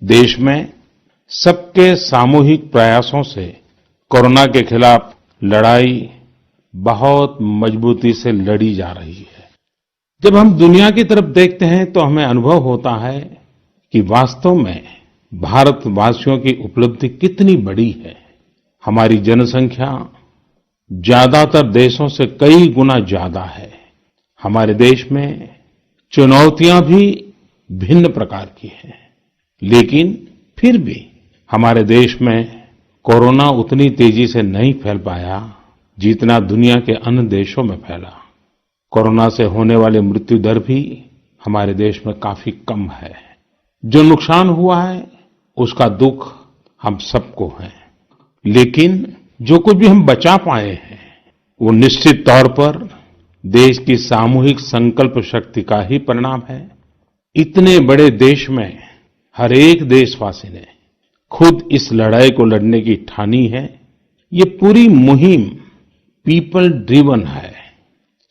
देश में सबके सामूहिक प्रयासों से कोरोना के खिलाफ लड़ाई बहुत मजबूती से लड़ी जा रही है। जब हम दुनिया की तरफ देखते हैं तो हमें अनुभव होता है कि वास्तव में भारतवासियों की उपलब्धि कितनी बड़ी है। हमारी जनसंख्या ज्यादातर देशों से कई गुना ज्यादा है। हमारे देश में चुनौतियां भी भिन्न प्रकार की हैं, लेकिन फिर भी हमारे देश में कोरोना उतनी तेजी से नहीं फैल पाया जितना दुनिया के अन्य देशों में फैला। कोरोना से होने वाली मृत्यु दर भी हमारे देश में काफी कम है। जो नुकसान हुआ है उसका दुख हम सबको है, लेकिन जो कुछ भी हम बचा पाए हैं वो निश्चित तौर पर देश की सामूहिक संकल्प शक्ति का ही परिणाम है। इतने बड़े देश में हर एक देशवासी ने खुद इस लड़ाई को लड़ने की ठानी है। ये पूरी मुहिम पीपल ड्रिवन है।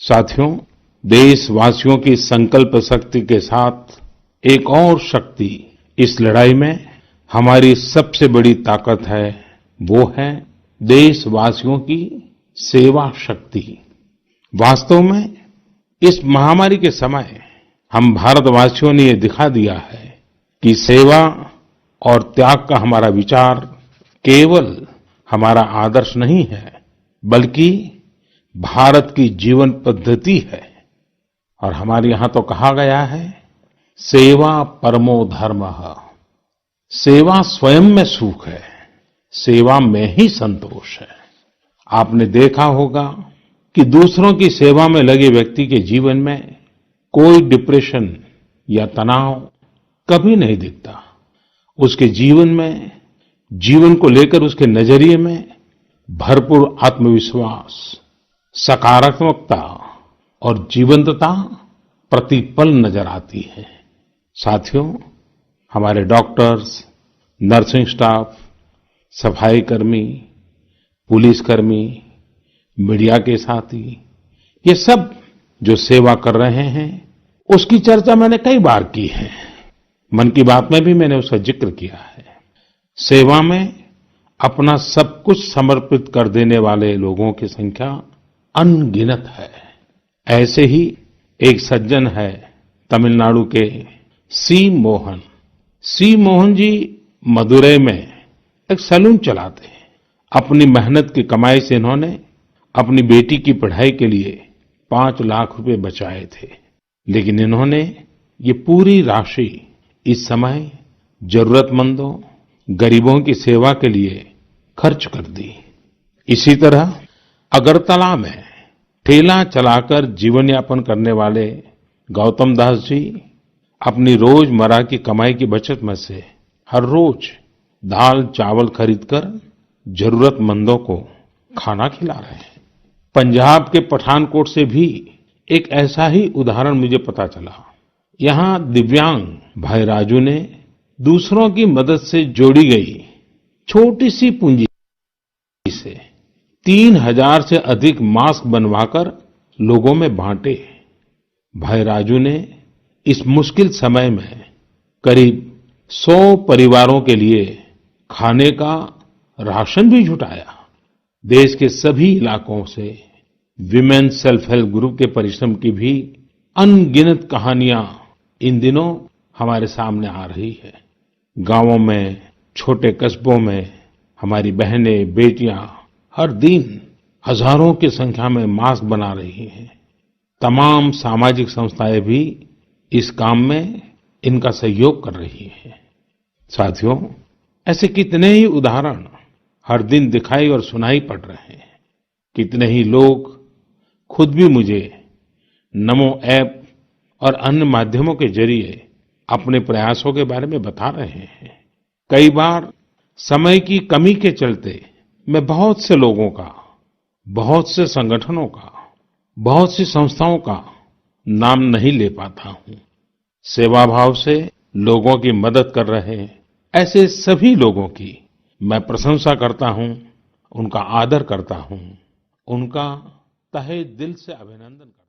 साथियों, देशवासियों की संकल्प शक्ति के साथ एक और शक्ति इस लड़ाई में हमारी सबसे बड़ी ताकत है, वो है देशवासियों की सेवा शक्ति। वास्तव में इस महामारी के समय हम भारतवासियों ने ये दिखा दिया है कि सेवा और त्याग का हमारा विचार केवल हमारा आदर्श नहीं है, बल्कि भारत की जीवन पद्धति है। और हमारे यहां तो कहा गया है, सेवा परमो धर्मः। सेवा स्वयं में सुख है, सेवा में ही संतोष है। आपने देखा होगा कि दूसरों की सेवा में लगे व्यक्ति के जीवन में कोई डिप्रेशन या तनाव कभी नहीं दिखता। उसके जीवन में, जीवन को लेकर उसके नजरिए में भरपूर आत्मविश्वास, सकारात्मकता और जीवंतता प्रतिपल नजर आती है। साथियों, हमारे डॉक्टर्स, नर्सिंग स्टाफ, सफाई कर्मी, पुलिसकर्मी, मीडिया के साथी, ये सब जो सेवा कर रहे हैं उसकी चर्चा मैंने कई बार की है। मन की बात में भी मैंने उसका जिक्र किया है। सेवा में अपना सब कुछ समर्पित कर देने वाले लोगों की संख्या अनगिनत है। ऐसे ही एक सज्जन है तमिलनाडु के सी मोहन। सी मोहन जी मदुरै में एक सैलून चलाते हैं। अपनी मेहनत की कमाई से इन्होंने अपनी बेटी की पढ़ाई के लिए 5 लाख रुपए बचाए थे, लेकिन इन्होंने ये पूरी राशि इस समय जरूरतमंदों, गरीबों की सेवा के लिए खर्च कर दी। इसी तरह अगरतला में ठेला चलाकर जीवन यापन करने वाले गौतम दास जी अपनी रोजमर्रा की कमाई की बचत में से हर रोज दाल चावल खरीदकर जरूरतमंदों को खाना खिला रहे हैं। पंजाब के पठानकोट से भी एक ऐसा ही उदाहरण मुझे पता चला। यहाँ दिव्यांग भाई राजू ने दूसरों की मदद से जोड़ी गई छोटी सी पूंजी से 3000 से अधिक मास्क बनवाकर लोगों में बांटे। भाई राजू ने इस मुश्किल समय में करीब 100 परिवारों के लिए खाने का राशन भी जुटाया। देश के सभी इलाकों से विमेन सेल्फ हेल्प ग्रुप के परिश्रम की भी अनगिनत कहानियां इन दिनों हमारे सामने आ रही है। गांवों में, छोटे कस्बों में हमारी बहनें, बेटियां हर दिन हजारों की संख्या में मास्क बना रही हैं। तमाम सामाजिक संस्थाएं भी इस काम में इनका सहयोग कर रही हैं। साथियों, ऐसे कितने ही उदाहरण हर दिन दिखाई और सुनाई पड़ रहे हैं। कितने ही लोग खुद भी मुझे नमो ऐप और अन्य माध्यमों के जरिए अपने प्रयासों के बारे में बता रहे हैं। कई बार समय की कमी के चलते मैं बहुत से लोगों का, बहुत से संगठनों का, बहुत सी संस्थाओं का नाम नहीं ले पाता हूं। सेवाभाव से लोगों की मदद कर रहे ऐसे सभी लोगों की मैं प्रशंसा करता हूं, उनका आदर करता हूं, उनका तहे दिल से अभिनंदन करता हूं।